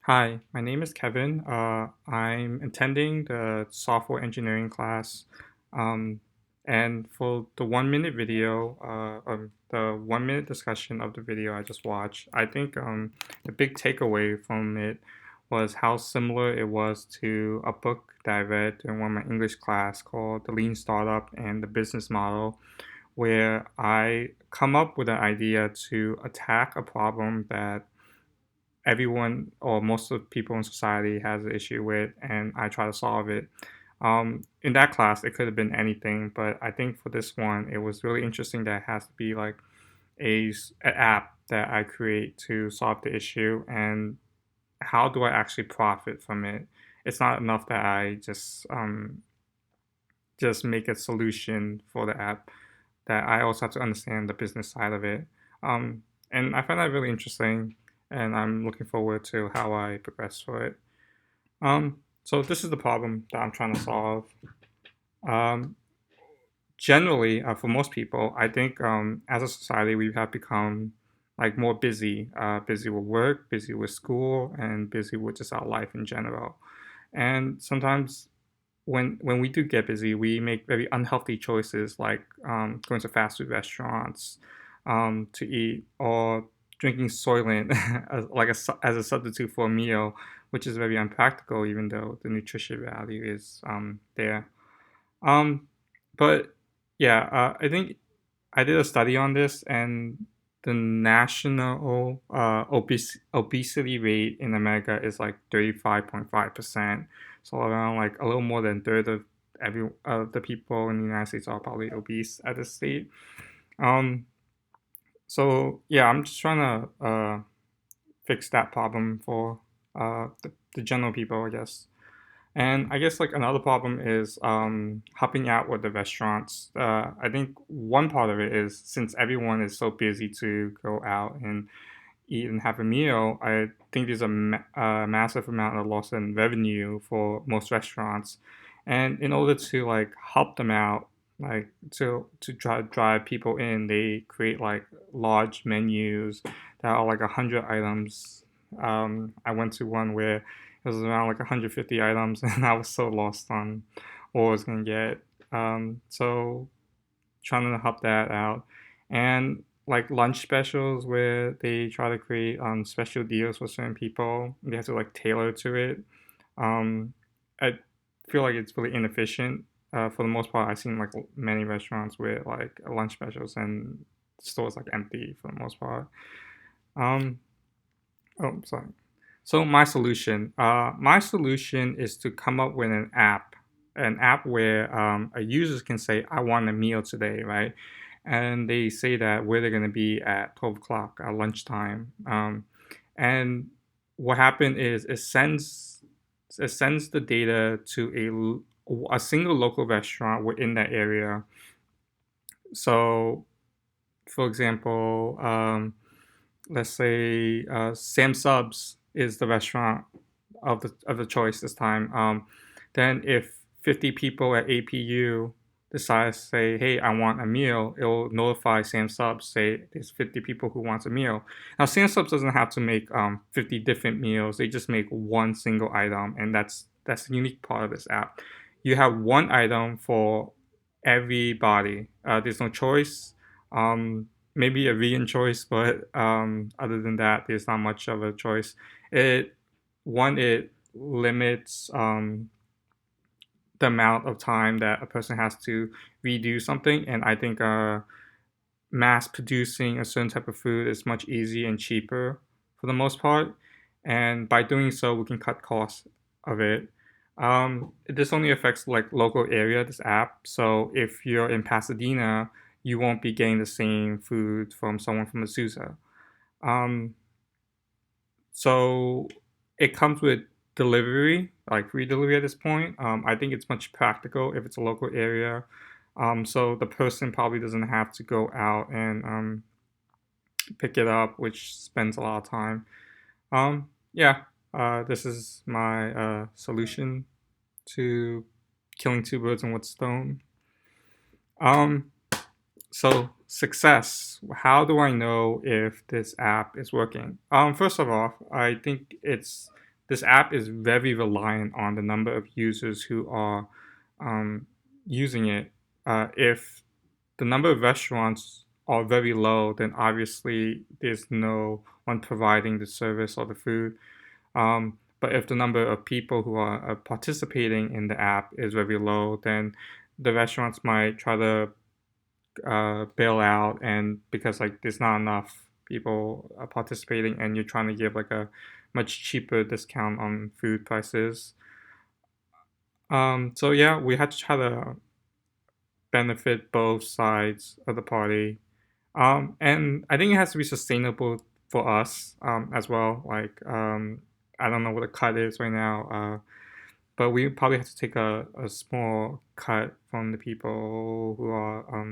Hi, my name is Kevin. I'm attending the software engineering class. Um, and for the 1 minute video, the 1 minute discussion of the video I just watched, I think the big takeaway from it was how similar it was to a book that I read in one of my English class called The Lean Startup and the Business Model, where I come up with an idea to attack a problem that everyone or most of the people in society has an issue with, and I try to solve it. In that class, it could have been anything, but I think for this one, it was really interesting that it has to be like an app that I create to solve the issue, and how do I actually profit from it? It's not enough that I just make a solution for the app. That I also have to understand the business side of it. And I find that really interesting, and I'm looking forward to how I progress for it. So this is the problem that I'm trying to solve. Um, Generally, for most people, I think as a society we have become like more busy, busy with work, busy with school, and busy with just our life in general. And sometimes when we do get busy, we make very unhealthy choices like going to fast food restaurants to eat or drinking Soylent as as a substitute for a meal, which is very unpractical, even though the nutrition value is there. Um, but yeah, I think I did a study on this, and the national obesity rate in America is like 35.5%. So around like a little more than a third of the people in the United States are probably obese at this state. Um, so yeah, I'm just trying to fix that problem for the general people, I guess. And I guess like another problem is helping out with the restaurants. I think one part of it is since everyone is so busy to go out and eat and have a meal, I think there's a massive amount of loss in revenue for most restaurants. And in order to like help them out, like to drive people in, they create like large menus that are like 100 items. I went to one where it was around like 150 items, and I was so lost on what I was gonna get. So trying to help that out, and like lunch specials where they try to create special deals for certain people. They have to like tailor to it. Um, I feel like it's really inefficient. For the most part, I've seen like many restaurants with like lunch specials and stores like empty for the most part. Um, oh, sorry. So my solution is to come up with an app where users can say, "I want a meal today," right? And they say that where they're going to be at 12 o'clock at lunchtime. And what happened is it sends the data to a single local restaurant within that area. So, for example, let's say Sam Subs is the restaurant of the choice this time. Then if 50 people at APU decide to say, "Hey, I want a meal," it will notify Sam Subs, say there's 50 people who wants a meal. Now Sam Subs doesn't have to make 50 different meals; they just make one single item, and that's the unique part of this app. You have one item for everybody. There's no choice. Maybe a vegan choice, but other than that, there's not much of a choice. It limits the amount of time that a person has to redo something, and I think mass producing a certain type of food is much easier and cheaper for the most part, and by doing so, we can cut costs of it. This only affects like local area, this app. So if you're in Pasadena, you won't be getting the same food from someone from Azusa. Um, so it comes with delivery, like free delivery at this point. I think it's much practical if it's a local area. So the person probably doesn't have to go out and pick it up, which spends a lot of time. Yeah, this is my solution to killing two birds in one stone. Um, So success. How do I know if this app is working? First of all, I think it's this app is very reliant on the number of users who are um, using it. If the number of restaurants are very low, then obviously there's no one providing the service or the food. But if the number of people who are participating in the app is very low, then the restaurants might try to bail out, and because like there's not enough people participating, and you're trying to give like a much cheaper discount on food prices. So yeah, we had to try to benefit both sides of the party. And I think it has to be sustainable for us as well. Like, I don't know what the cut is right now, but we probably have to take a small cut from the people who are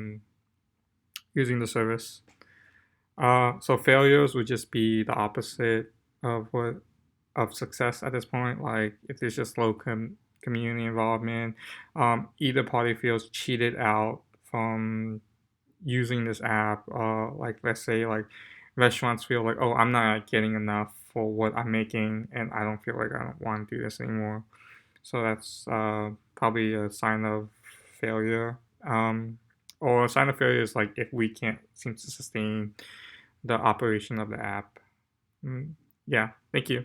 using the service. So failures would just be the opposite of what of success at this point. Like if there's just low community involvement, either party feels cheated out from using this app. Like let's say like restaurants feel like, oh, I'm not getting enough for what I'm making, and I don't feel like I don't want to do this anymore. So that's probably a sign of failure. Or a sign of failure is like if we can't seem to sustain the operation of the app. Mm, yeah, thank you.